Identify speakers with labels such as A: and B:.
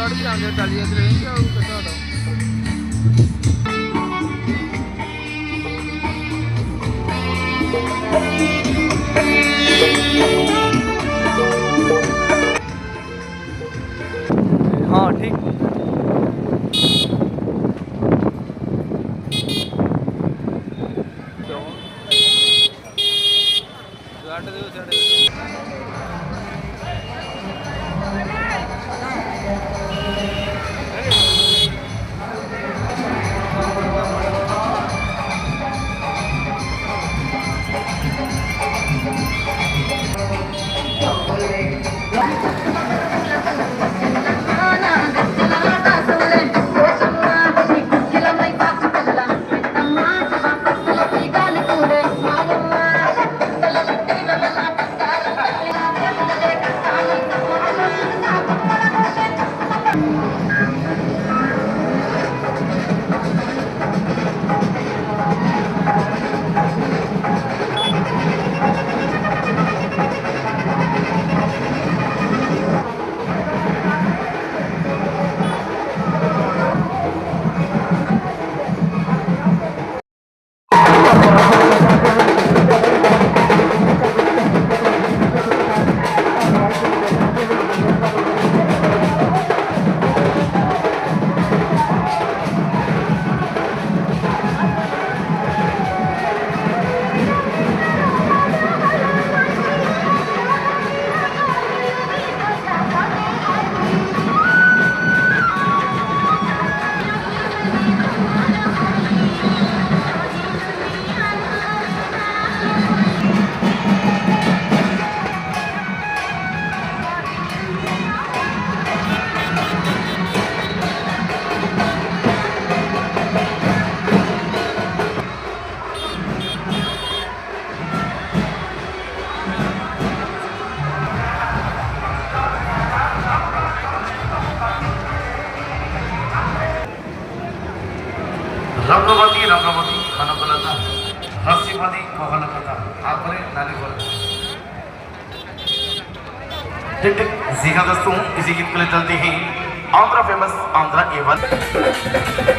A: गाड़ी से आगे चलिए रहेंगे और कैसा होता हाँ ठीक
B: रंगवती रंगवती कनकलता हसीपति कहलकता आपरे नाली बोल टिक टिक जी हाँ दोस्तों इसी गीत के लिए चलते हैं आंध्रा फेमस आंध्रा एवन